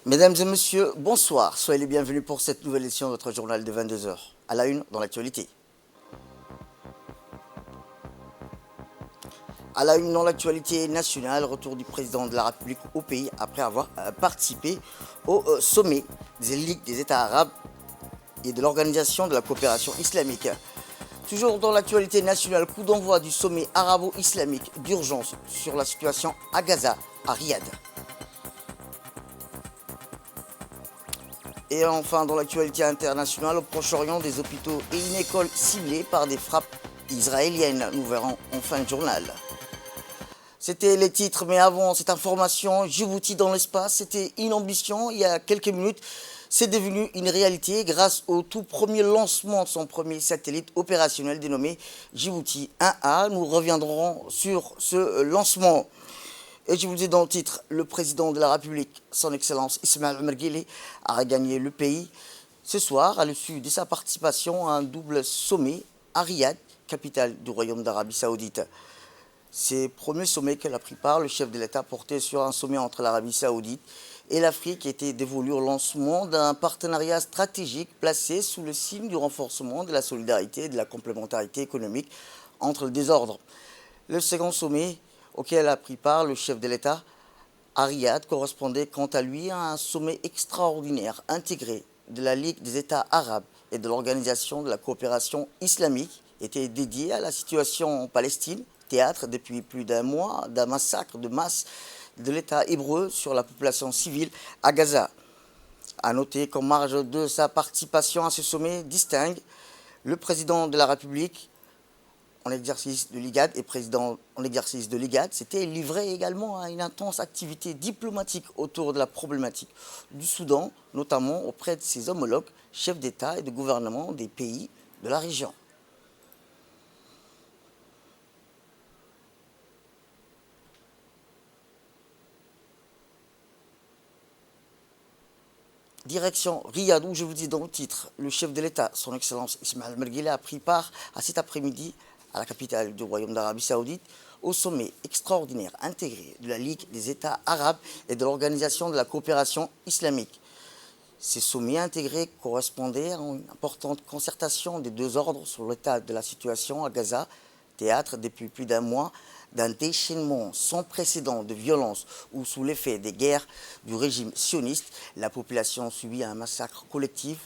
Mesdames et messieurs, bonsoir. Soyez les bienvenus pour cette nouvelle édition de notre journal de 22 heures. À la une, dans l'actualité. À la une, dans l'actualité nationale, retour du président de la République au pays après avoir participé au sommet des ligues des États arabes et de l'Organisation de la coopération islamique. Toujours dans l'actualité nationale, coup d'envoi du sommet arabo-islamique d'urgence sur la situation à Gaza, à Riyad. Et enfin, dans l'actualité internationale, au Proche-Orient, des hôpitaux et une école ciblée par des frappes israéliennes. Nous verrons en fin de journal. C'était les titres, mais avant cette information, Djibouti dans l'espace, c'était une ambition il y a quelques minutes. C'est devenu une réalité grâce au tout premier lancement de son premier satellite opérationnel dénommé Djibouti 1A. Nous reviendrons sur ce lancement. Et je vous le dis dans le titre, le président de la République, son Excellence Ismaël Omar Guelleh, a regagné le pays ce soir à l'issue de sa participation à un double sommet à Riyad, capitale du Royaume d'Arabie Saoudite. C'est le premier sommet qu'elle a pris part, le chef de l'État portait sur un sommet entre l'Arabie Saoudite et l'Afrique qui était dévolu au lancement d'un partenariat stratégique placé sous le signe du renforcement de la solidarité et de la complémentarité économique entre le désordre. Le second sommet auquel a pris part le chef de l'État à Riyad correspondait quant à lui à un sommet extraordinaire intégré de la Ligue des États arabes et de l'Organisation de la coopération islamique, était dédié à la situation en Palestine, théâtre depuis plus d'un mois d'un massacre de masse de l'État hébreu sur la population civile à Gaza. A noter qu'en marge de sa participation à ce sommet distingue le président de la République en exercice de l'IGAD et président en exercice de l'IGAD, s'était livré également à une intense activité diplomatique autour de la problématique du Soudan, notamment auprès de ses homologues, chefs d'État et de gouvernement des pays de la région. Direction Riyad, où je vous dis dans le titre, le chef de l'État, son Excellence Ismaël Omar Guelleh, a pris part à cet après-midi à la capitale du Royaume d'Arabie Saoudite au sommet extraordinaire intégré de la Ligue des États arabes et de l'Organisation de la coopération islamique. Ces sommets intégrés correspondaient à une importante concertation des deux ordres sur l'état de la situation à Gaza, théâtre depuis plus d'un mois d'un déchaînement sans précédent de violence où, sous l'effet des guerres du régime sioniste, la population subit un massacre collectif,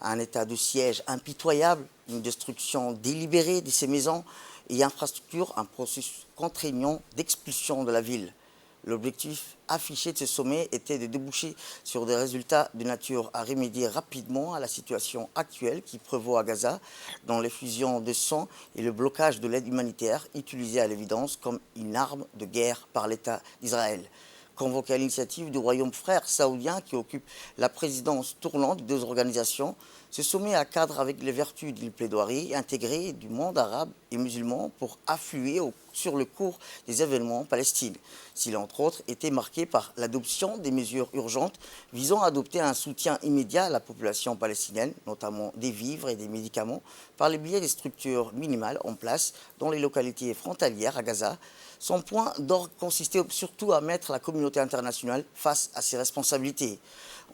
un état de siège impitoyable, une destruction délibérée de ses maisons et infrastructures, un processus contraignant d'expulsion de la ville. L'objectif affiché de ce sommet était de déboucher sur des résultats de nature à remédier rapidement à la situation actuelle qui prévaut à Gaza, dans l'effusion de sang et le blocage de l'aide humanitaire utilisée à l'évidence comme une arme de guerre par l'État d'Israël. Convoqué à l'initiative du royaume frère saoudien qui occupe la présidence tournante des deux organisations, ce sommet a cadre avec les vertus d'une plaidoirie intégrée du monde arabe et musulman pour affluer sur le cours des événements en Palestine. S'il, entre autres, était marqué par l'adoption des mesures urgentes visant à adopter un soutien immédiat à la population palestinienne, notamment des vivres et des médicaments, par le biais des structures minimales en place dans les localités frontalières à Gaza. Son point d'ordre consistait surtout à mettre la communauté internationale face à ses responsabilités,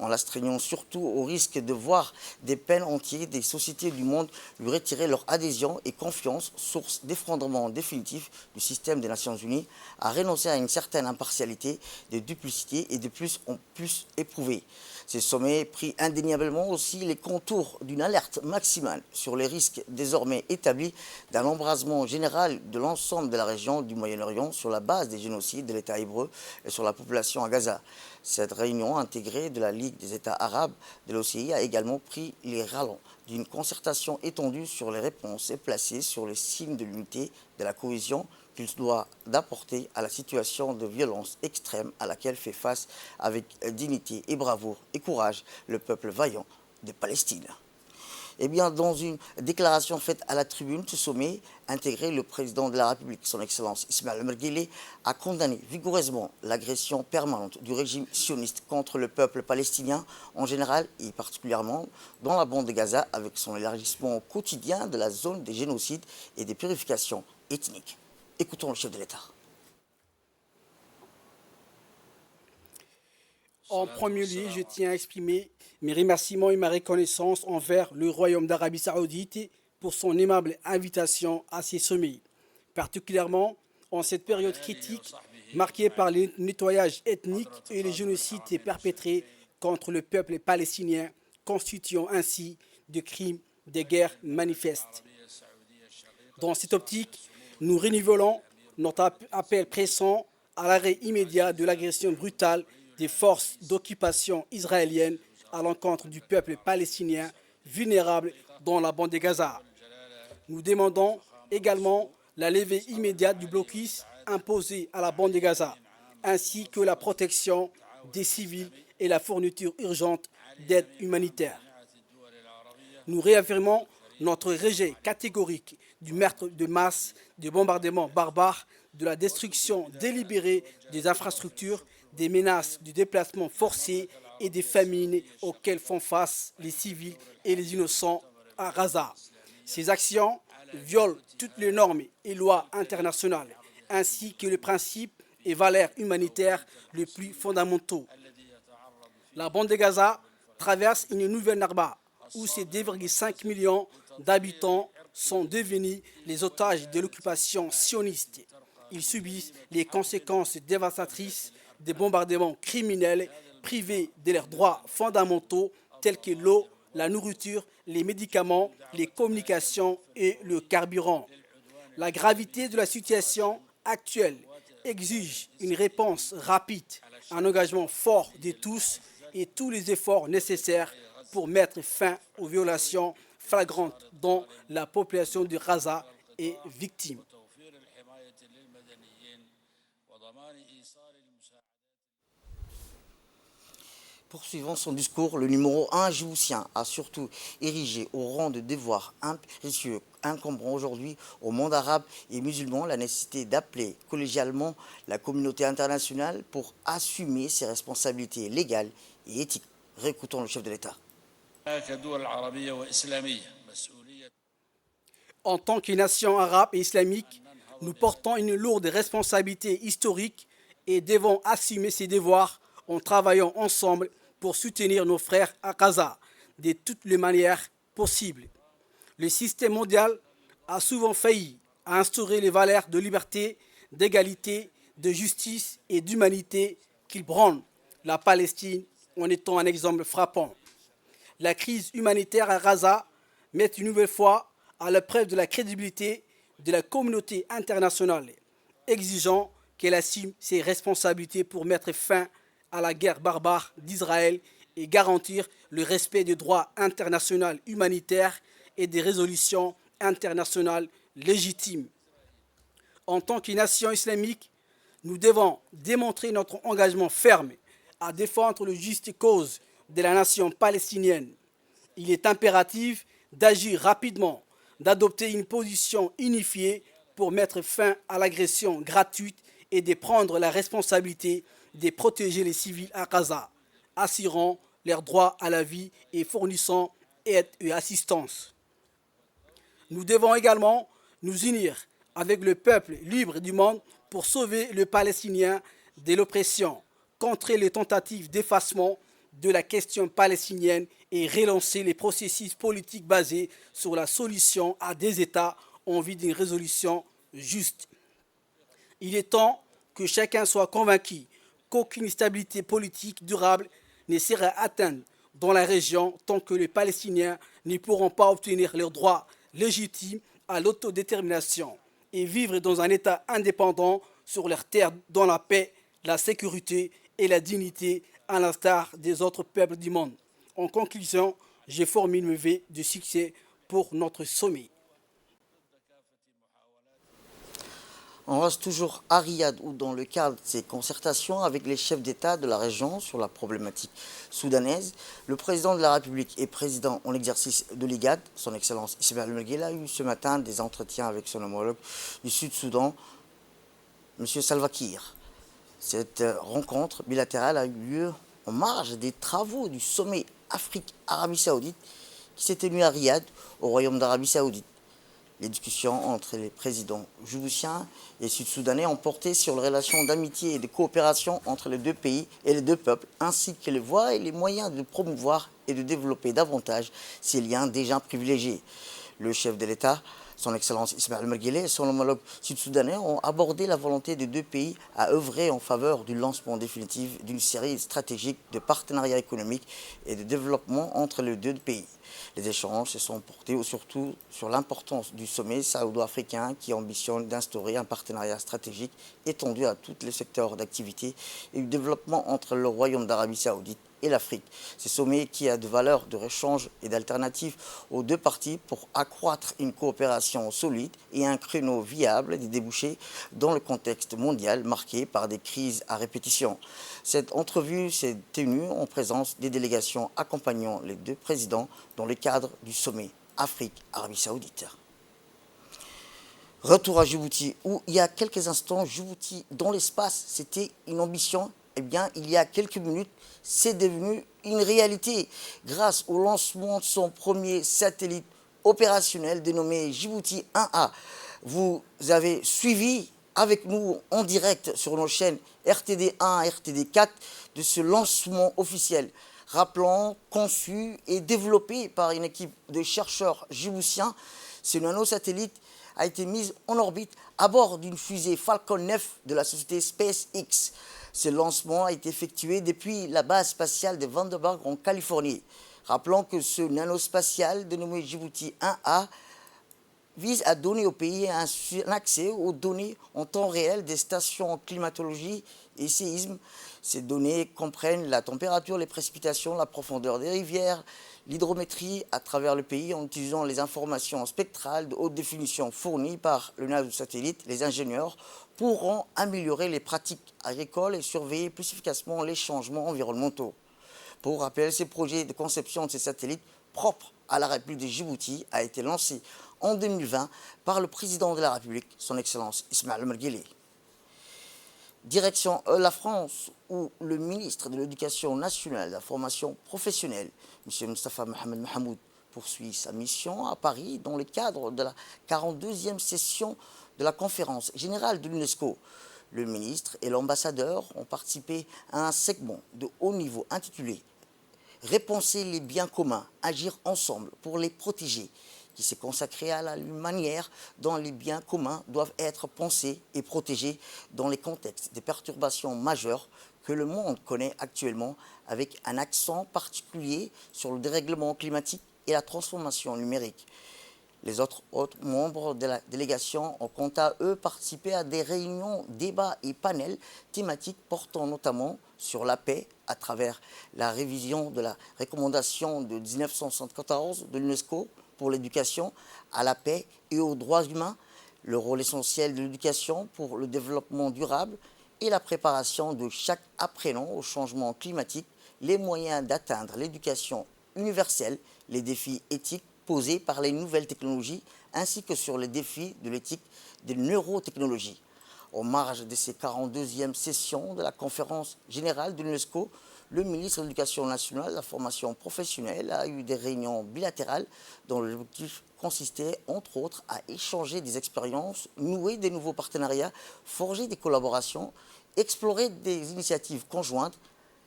en l'astreignant surtout au risque de voir des peines entières des sociétés du monde lui retirer leur adhésion et confiance, source d'effondrement définitif du système des Nations Unies, à renoncer à une certaine impartialité, de duplicité et de plus en plus éprouvée. Ces sommets prit indéniablement aussi les contours d'une alerte maximale sur les risques désormais établis d'un embrasement général de l'ensemble de la région du Moyen-Orient sur la base des génocides de l'État hébreu et sur la population à Gaza. Cette réunion intégrée de la Ligue des États arabes de l'OCI a également pris les rallons d'une concertation étendue sur les réponses et placée sur les signes de l'unité, de la cohésion qu'il doit d'apporter à la situation de violence extrême à laquelle fait face avec dignité et bravoure et courage le peuple vaillant de Palestine. Eh bien, dans une déclaration faite à la tribune, ce sommet intégré, le président de la République, son Excellence Ismaël Omar Guelleh, a condamné vigoureusement l'agression permanente du régime sioniste contre le peuple palestinien en général et particulièrement dans la bande de Gaza avec son élargissement quotidien de la zone des génocides et des purifications ethniques. Écoutons le chef de l'État. En premier lieu, je tiens à exprimer mes remerciements et ma reconnaissance envers le Royaume d'Arabie Saoudite pour son aimable invitation à ces sommets, particulièrement en cette période critique marquée par le nettoyage ethnique et le génocide perpétrés contre le peuple palestinien, constituant ainsi de crimes de guerre manifestes. Dans cette optique, nous renouvelons notre appel pressant à l'arrêt immédiat de l'agression brutale des forces d'occupation israéliennes à l'encontre du peuple palestinien vulnérable dans la bande de Gaza. Nous demandons également la levée immédiate du blocus imposé à la bande de Gaza, ainsi que la protection des civils et la fourniture urgente d'aide humanitaire. Nous réaffirmons notre rejet catégorique du meurtre de masse, des bombardements barbares, de la destruction délibérée des infrastructures, des menaces de déplacement forcé et des famines auxquelles font face les civils et les innocents à Gaza. Ces actions violent toutes les normes et lois internationales, ainsi que les principes et valeurs humanitaires les plus fondamentaux. La bande de Gaza traverse une nouvelle Narba, où ces 2,5 millions d'habitants sont devenus les otages de l'occupation sioniste. Ils subissent les conséquences dévastatrices des bombardements criminels, privés de leurs droits fondamentaux tels que l'eau, la nourriture, les médicaments, les communications et le carburant. La gravité de la situation actuelle exige une réponse rapide, un engagement fort de tous et tous les efforts nécessaires pour mettre fin aux violations flagrantes dont la population de Gaza est victime. Poursuivant son discours, le numéro 1 djiboutien a surtout érigé au rang de devoir impérieux incombant aujourd'hui au monde arabe et musulman la nécessité d'appeler collégialement la communauté internationale pour assumer ses responsabilités légales et éthiques. Réécoutons le chef de l'État. En tant que nation arabe et islamique, nous portons une lourde responsabilité historique et devons assumer ces devoirs en travaillant ensemble pour soutenir nos frères à Gaza de toutes les manières possibles. Le système mondial a souvent failli à instaurer les valeurs de liberté, d'égalité, de justice et d'humanité qu'il prône. La Palestine en étant un exemple frappant. La crise humanitaire à Gaza met une nouvelle fois à l'épreuve de la crédibilité de la communauté internationale, exigeant qu'elle assume ses responsabilités pour mettre fin à la guerre barbare d'Israël et garantir le respect des droits internationaux humanitaires et des résolutions internationales légitimes. En tant que nation islamique, nous devons démontrer notre engagement ferme à défendre le juste cause de la nation palestinienne. Il est impératif d'agir rapidement, d'adopter une position unifiée pour mettre fin à l'agression gratuite et de prendre la responsabilité de protéger les civils à Gaza, assurant leur droit à la vie et fournissant aide et assistance. Nous devons également nous unir avec le peuple libre du monde pour sauver le Palestinien de l'oppression, contrer les tentatives d'effacement de la question palestinienne et relancer les processus politiques basés sur la solution à des États en vue d'une résolution juste. Il est temps que chacun soit convaincu qu'aucune stabilité politique durable ne sera atteinte dans la région tant que les Palestiniens ne pourront pas obtenir leur droit légitime à l'autodétermination et vivre dans un État indépendant sur leur terre dans la paix, la sécurité et la dignité à l'instar des autres peuples du monde. En conclusion, je formule mes vœux de succès pour notre sommet. On reste toujours à Riyad où dans le cadre de ces concertations avec les chefs d'État de la région sur la problématique soudanaise, le président de la République et président en exercice de l'IGAD, son Excellence Ismaël Merguel, a eu ce matin des entretiens avec son homologue du Sud-Soudan, M. Salva Kiir. Cette rencontre bilatérale a eu lieu en marge des travaux du sommet Afrique-Arabie Saoudite qui s'est tenu à Riyad, au Royaume d'Arabie Saoudite. Les discussions entre les présidents djiboutiens et sud-soudanais ont porté sur les relations d'amitié et de coopération entre les deux pays et les deux peuples, ainsi que les voies et les moyens de promouvoir et de développer davantage ces liens déjà privilégiés. Le chef de l'État, son Excellence Ismaël Omar Guelleh et son homologue sud-soudanais ont abordé la volonté des deux pays à œuvrer en faveur du lancement définitif d'une série stratégique de partenariats économiques et de développement entre les deux pays. Les échanges se sont portés surtout sur l'importance du sommet saoudo-africain qui ambitionne d'instaurer un partenariat stratégique étendu à tous les secteurs d'activité et du développement entre le Royaume d'Arabie Saoudite et l'Afrique. Ce sommet qui a de valeur de réchange et d'alternative aux deux parties pour accroître une coopération solide et un créneau viable des débouchés dans le contexte mondial marqué par des crises à répétition. Cette entrevue s'est tenue en présence des délégations accompagnant les deux présidents dans le cadre du sommet Afrique-Arabie Saoudite. Retour à Djibouti, où il y a quelques instants, Djibouti dans l'espace, c'était une ambition. Eh bien, il y a quelques minutes, c'est devenu une réalité grâce au lancement de son premier satellite opérationnel dénommé Djibouti 1A. Vous avez suivi avec nous en direct sur nos chaînes RTD 1 et RTD 4 de ce lancement officiel. Rappelant, conçu et développé par une équipe de chercheurs djiboutiens, ce nanosatellite a été mis en orbite à bord d'une fusée Falcon 9 de la société SpaceX. Ce lancement a été effectué depuis la base spatiale de Vandenberg en Californie. Rappelons que ce nanospatial dénommé Djibouti 1A vise à donner au pays un accès aux données en temps réel des stations climatologie et séisme. Ces données comprennent la température, les précipitations, la profondeur des rivières, l'hydrométrie à travers le pays en utilisant les informations spectrales de haute définition fournies par le nanosatellite. Les ingénieurs pourront améliorer les pratiques agricoles et surveiller plus efficacement les changements environnementaux. Pour rappel, ce projet de conception de ces satellites propres à la République de Djibouti a été lancé en 2020 par le président de la République, son Excellence Ismaël Omar Guelleh. Direction la France, où le ministre de l'Éducation nationale et de la formation professionnelle, M. Moustapha Mohamed Mahamoud, poursuit sa mission à Paris dans le cadre de la 42e session de la conférence générale de l'UNESCO. Le ministre et l'ambassadeur ont participé à un segment de haut niveau intitulé « Répenser les biens communs, agir ensemble pour les protéger », qui s'est consacré à la manière dont les biens communs doivent être pensés et protégés dans les contextes des perturbations majeures que le monde connaît actuellement, avec un accent particulier sur le dérèglement climatique et la transformation numérique. Les autres membres de la délégation ont quant à eux participé à des réunions, débats et panels thématiques portant notamment sur la paix à travers la révision de la recommandation de 1974 de l'UNESCO pour l'éducation à la paix et aux droits humains, le rôle essentiel de l'éducation pour le développement durable et la préparation de chaque apprenant au changement climatique, les moyens d'atteindre l'éducation universelle, les défis éthiques posés par les nouvelles technologies, ainsi que sur les défis de l'éthique des neurotechnologies. En marge de ces 42e sessions de la conférence générale de l'UNESCO, le ministre de l'Éducation nationale et de la formation professionnelle a eu des réunions bilatérales dont l'objectif consistait, entre autres, à échanger des expériences, nouer des nouveaux partenariats, forger des collaborations, explorer des initiatives conjointes.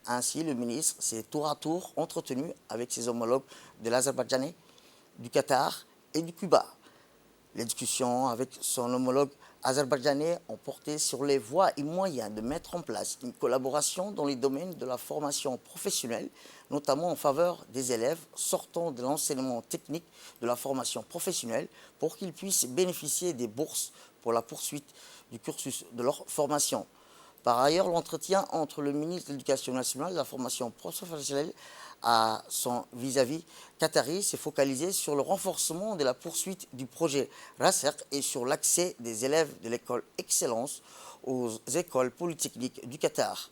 Ainsi, le ministre s'est tour à tour entretenu avec ses homologues de l'Azerbaïdjan, du Qatar et du Cuba. Les discussions avec son homologue azerbaïdjanais ont porté sur les voies et moyens de mettre en place une collaboration dans les domaines de la formation professionnelle, notamment en faveur des élèves sortant de l'enseignement technique de la formation professionnelle pour qu'ils puissent bénéficier des bourses pour la poursuite du cursus de leur formation. Par ailleurs, l'entretien entre le ministre de l'Éducation nationale et de la formation professionnelle à son vis-à-vis qatari s'est focalisé sur le renforcement de la poursuite du projet RASER et sur l'accès des élèves de l'école Excellence aux écoles polytechniques du Qatar.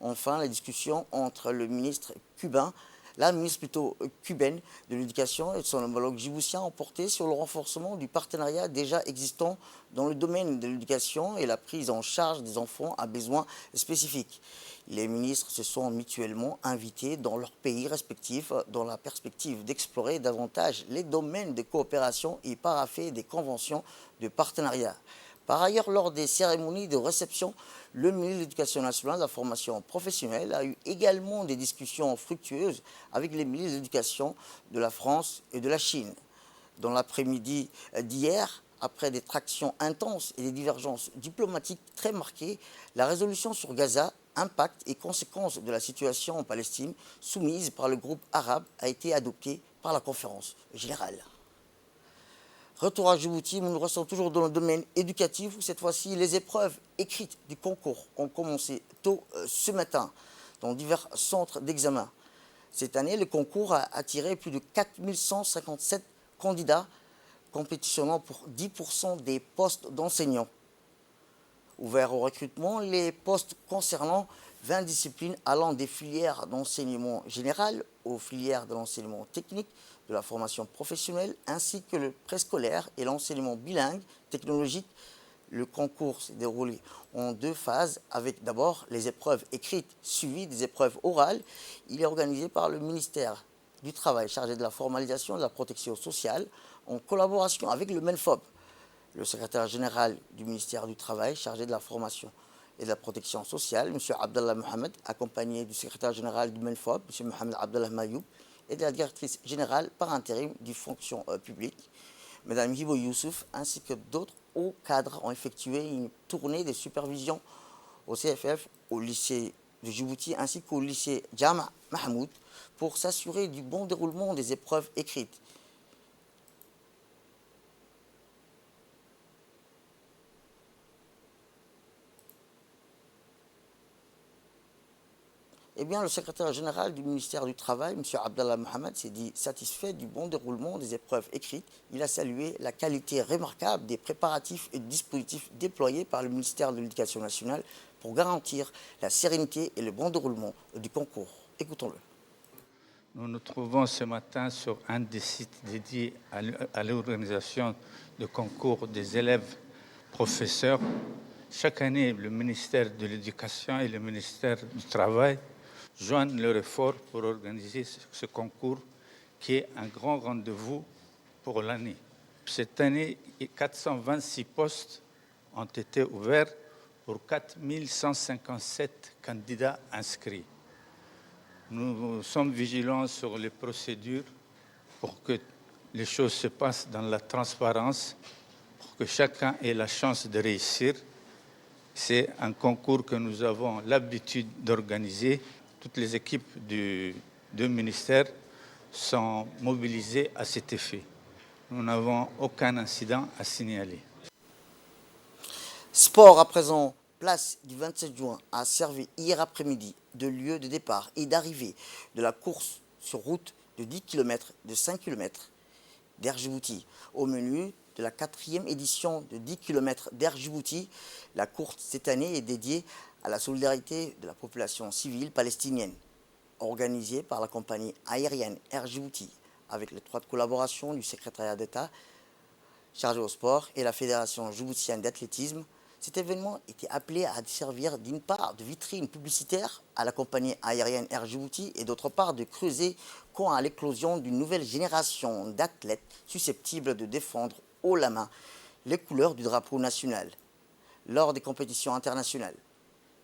Enfin, la discussion entre le ministre cubain La ministre plutôt cubaine de l'Éducation et son homologue djiboutien ont porté sur le renforcement du partenariat déjà existant dans le domaine de l'éducation et la prise en charge des enfants à besoins spécifiques. Les ministres se sont mutuellement invités dans leurs pays respectifs dans la perspective d'explorer davantage les domaines de coopération et paraffer des conventions de partenariat. Par ailleurs, lors des cérémonies de réception, le ministre de l'Éducation nationale et de la formation professionnelle a eu également des discussions fructueuses avec les ministres de l'Éducation de la France et de la Chine. Dans l'après-midi d'hier, après des tractions intenses et des divergences diplomatiques très marquées, la résolution sur Gaza, impact et conséquences de la situation en Palestine, soumise par le groupe arabe, a été adoptée par la conférence générale. Retour à Djibouti, nous nous restons toujours dans le domaine éducatif où cette fois-ci les épreuves écrites du concours ont commencé tôt ce matin dans divers centres d'examen. Cette année, le concours a attiré plus de 4157 candidats compétitionnant pour 10% des postes d'enseignants. Ouverts au recrutement, les postes concernant 20 disciplines allant des filières d'enseignement général aux filières de l'enseignement technique, de la formation professionnelle, ainsi que le préscolaire et l'enseignement bilingue technologique. Le concours s'est déroulé en 2 phases, avec d'abord les épreuves écrites suivies des épreuves orales. Il est organisé par le ministère du Travail, chargé de la formalisation et de la protection sociale, en collaboration avec le MENFOP, le secrétaire général du ministère du Travail, chargé de la formation et de la protection sociale, M. Abdallah Mohamed, accompagné du secrétaire général du MENFOP, M. Mohamed Abdallah Mayoub, et de la directrice générale par intérim du fonction publique, Mme Hibo Youssouf, ainsi que d'autres hauts cadres ont effectué une tournée de supervision au CFF, au lycée de Djibouti, ainsi qu'au lycée Jama Mahmoud, pour s'assurer du bon déroulement des épreuves écrites. Eh bien, le secrétaire général du ministère du Travail, M. Abdallah Mohamed, s'est dit satisfait du bon déroulement des épreuves écrites. Il a salué la qualité remarquable des préparatifs et dispositifs déployés par le ministère de l'Éducation nationale pour garantir la sérénité et le bon déroulement du concours. Écoutons-le. Nous nous trouvons ce matin sur un des sites dédiés à l'organisation de concours des élèves professeurs. Chaque année, le ministère de l'Éducation et le ministère du Travail joignent leur effort pour organiser ce concours qui est un grand rendez-vous pour l'année. Cette année, 426 postes ont été ouverts pour 4157 candidats inscrits. Nous sommes vigilants sur les procédures pour que les choses se passent dans la transparence, pour que chacun ait la chance de réussir. C'est un concours que nous avons l'habitude d'organiser. Toutes les équipes du ministère sont mobilisées à cet effet. Nous n'avons aucun incident à signaler. Sport à présent. Place du 27 juin a servi hier après-midi de lieu de départ et d'arrivée de la course sur route de 10 km, de 5 km d'Air Djibouti. Au menu de la 4e édition de 10 km d'Air Djibouti, la course cette année est dédiée à la solidarité de la population civile palestinienne, organisée par la compagnie aérienne Air Djibouti, avec l'étroite collaboration du secrétariat d'État chargé au sport et la Fédération djiboutienne d'athlétisme. Cet événement était appelé à servir d'une part de vitrine publicitaire à la compagnie aérienne Air Djibouti et d'autre part de creuser quant à l'éclosion d'une nouvelle génération d'athlètes susceptibles de défendre haut la main les couleurs du drapeau national lors des compétitions internationales.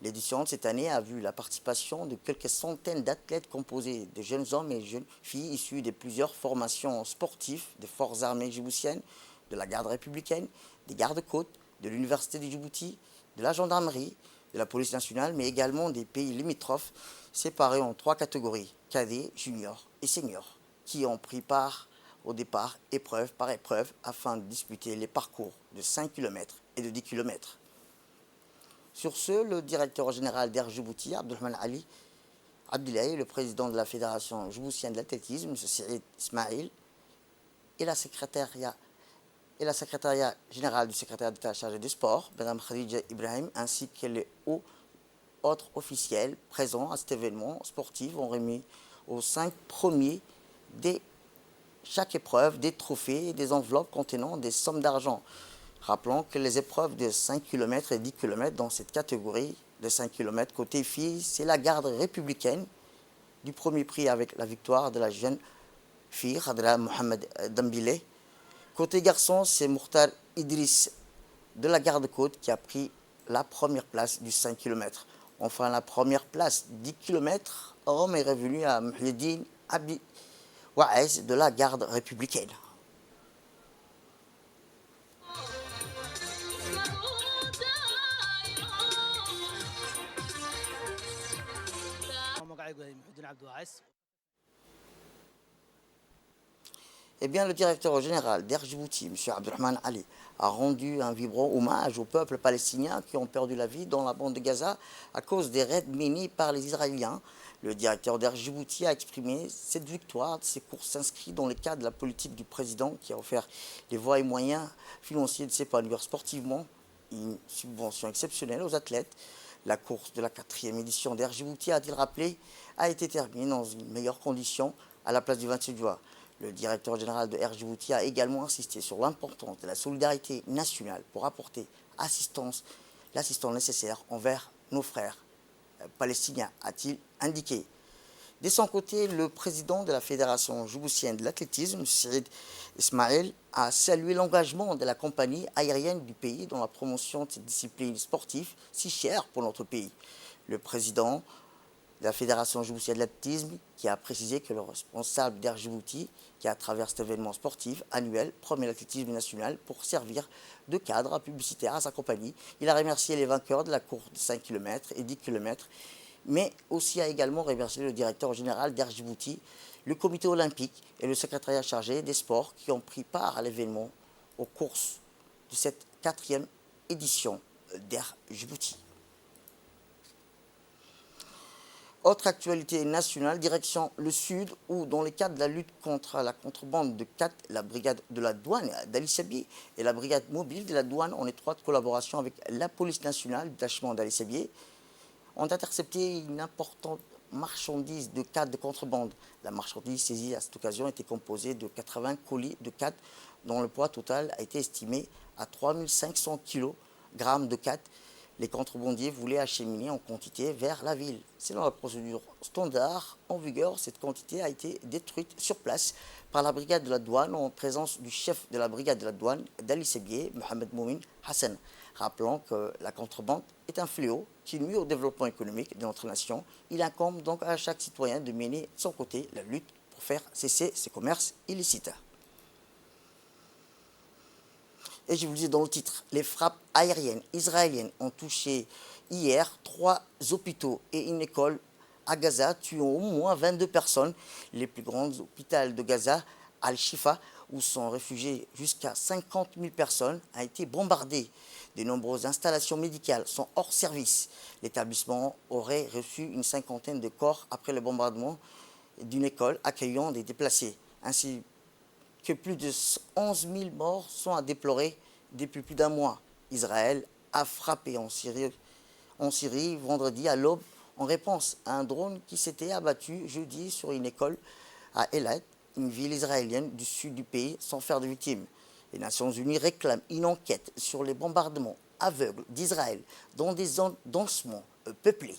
L'édition de cette année a vu la participation de quelques centaines d'athlètes composés de jeunes hommes et jeunes filles issus de plusieurs formations sportives des forces armées djiboutiennes, de la garde républicaine, des gardes-côtes, de l'Université de Djibouti, de la gendarmerie, de la police nationale, mais également des pays limitrophes, séparés en 3 catégories, cadets, juniors et seniors, qui ont pris part au départ, épreuve par épreuve, afin de disputer les parcours de 5 km et de 10 km. Sur ce, le directeur général d'Air Djibouti, Abdelrahman Ali Abdoulaye, le président de la Fédération djiboutienne de l'athlétisme, M. Saïd Ismail, et la secrétariat général du secrétaire d'État chargé du sport, Mme Khadija Ibrahim, ainsi que les autres officiels présents à cet événement sportif ont remis aux 5 premiers dès chaque épreuve des trophées et des enveloppes contenant des sommes d'argent. Rappelons que les épreuves de 5 km et 10 km dans cette catégorie de 5 km côté filles, c'est la garde républicaine du premier prix avec la victoire de la jeune fille Khadra Mohamed Dambile. Côté garçon, c'est Mourtar Idriss de la garde-côte qui a pris la première place du 5 km. Enfin, la première place 10 km homme est revenue à Mouhidine Abdi Waez de la garde républicaine. Eh bien, le directeur général d'Air Djibouti, M. Abdurrahman Ali, a rendu un vibrant hommage au peuple palestinien qui ont perdu la vie dans la bande de Gaza à cause des raids menés par les Israéliens. Le directeur d'Air Djibouti a exprimé cette victoire de ces courses s'inscrit dans le cadre de la politique du président qui a offert les voies et moyens financiers de s'épanouir sportivement, une subvention exceptionnelle aux athlètes. La course de la 4e édition d'Air Djibouti, a-t-il rappelé, a été terminée dans une meilleure condition à la place du 27 juin. Le directeur général de Air Djibouti a également insisté sur l'importance de la solidarité nationale pour apporter l'assistance nécessaire envers nos frères palestiniens, a-t-il indiqué. De son côté, le président de la Fédération djiboutienne de l'athlétisme, Saïd Ismaël, a salué l'engagement de la compagnie aérienne du pays dans la promotion de cette discipline sportive si chère pour notre pays. Le président de la Fédération djiboutienne de l'athlétisme qui a précisé que le responsable d'Air Djibouti, qui à travers cet événement sportif annuel, promet l'athlétisme national pour servir de cadre publicitaire à sa compagnie. Il a remercié les vainqueurs de la course de 5 km et 10 km, mais aussi a également remercié le directeur général d'Air Djibouti, le comité olympique et le secrétariat chargé des sports qui ont pris part à l'événement aux courses de cette 4e édition d'Air Djibouti. Autre actualité nationale, direction le sud, où dans le cadre de la lutte contre la contrebande de 4, la brigade de la douane d'Ali Sabieh et la brigade mobile de la douane en étroite collaboration avec la police nationale, détachement d'Ali Sabieh, ont intercepté une importante marchandise de 4 de contrebande. La marchandise saisie à cette occasion était composée de 80 colis de 4 dont le poids total a été estimé à 3500 kg de 4. Les contrebandiers voulaient acheminer en quantité vers la ville. Selon la procédure standard en vigueur, cette quantité a été détruite sur place par la brigade de la douane en présence du chef de la brigade de la douane d'Ali Sabieh, Mohamed Moumin Hassan. Rappelant que la contrebande est un fléau qui nuit au développement économique de notre nation. Il incombe donc à chaque citoyen de mener de son côté la lutte pour faire cesser ces commerces illicites. Et je vous le dis dans le titre, les frappes aériennes israéliennes ont touché hier 3 hôpitaux et une école à Gaza, tuant au moins 22 personnes. Les plus grands hôpitaux de Gaza, Al-Shifa, où sont réfugiées jusqu'à 50 000 personnes, a été bombardé. De nombreuses installations médicales sont hors service. L'établissement aurait reçu une 50aine de corps après le bombardement d'une école accueillant des déplacés. Ainsi que plus de 11 000 morts sont à déplorer depuis plus d'un mois. Israël a frappé en Syrie vendredi à l'aube en réponse à un drone qui s'était abattu jeudi sur une école à Eilat, une ville israélienne du sud du pays, sans faire de victimes. Les Nations Unies réclament une enquête sur les bombardements aveugles d'Israël dans des zones densément peuplées.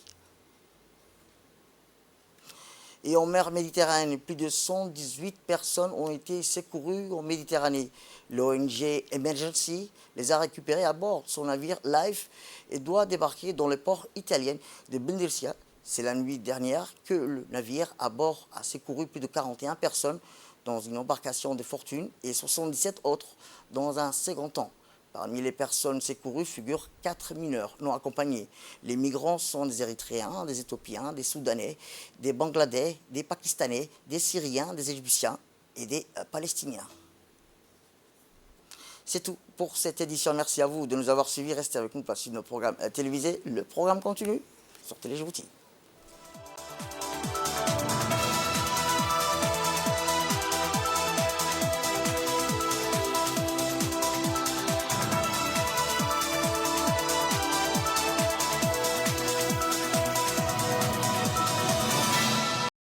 Et en mer Méditerranée, plus de 118 personnes ont été secourues en Méditerranée. L'ONG Emergency les a récupérées à bord de son navire Life et doit débarquer dans le port italien de Bendersia. C'est la nuit dernière que le navire à bord a secouru plus de 41 personnes dans une embarcation de fortune et 77 autres dans un second temps. Parmi les personnes secourues figurent 4 mineurs non accompagnés. Les migrants sont des Érythréens, des Éthiopiens, des Soudanais, des Bangladais, des Pakistanais, des Syriens, des Égyptiens et des Palestiniens. C'est tout pour cette édition. Merci à vous de nous avoir suivis. Restez avec nous pour suivre nos programmes télévisés. Le programme continue sur Télé Djibouti.